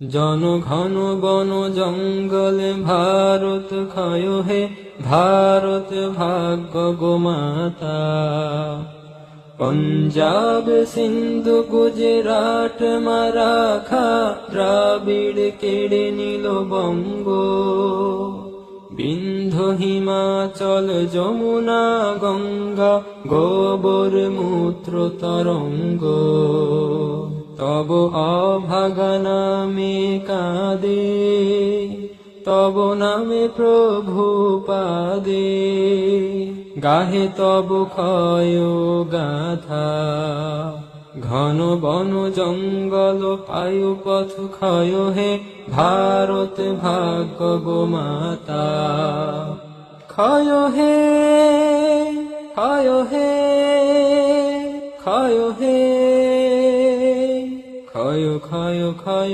জন ঘন বন জঙ্গলে ভারত ক্ষয় হে ভারত ভাগ্য গোমাতা। পঞ্জাব সিন্ধু গুজরাট মারাঠা দ্রাবিড় কেড়ে নিল বঙ্গ। বিন্ধ্য হিমাচল যমুনা গঙ্গা গোবর মূত্র তরঙ্গ। তব অভাগা নামে কাঁদে, তব নামে প্রভু পাদে, গাহে তব ক্ষয় গাথা। ঘন বন জঙ্গল পায়ু পথ ক্ষয় হে ভারত ভাগ্য গোমাতা। ক্ষয় হে, ক্ষয় হে, ক্ষয় হে, ক্ষয় ক্ষয় ক্ষয়।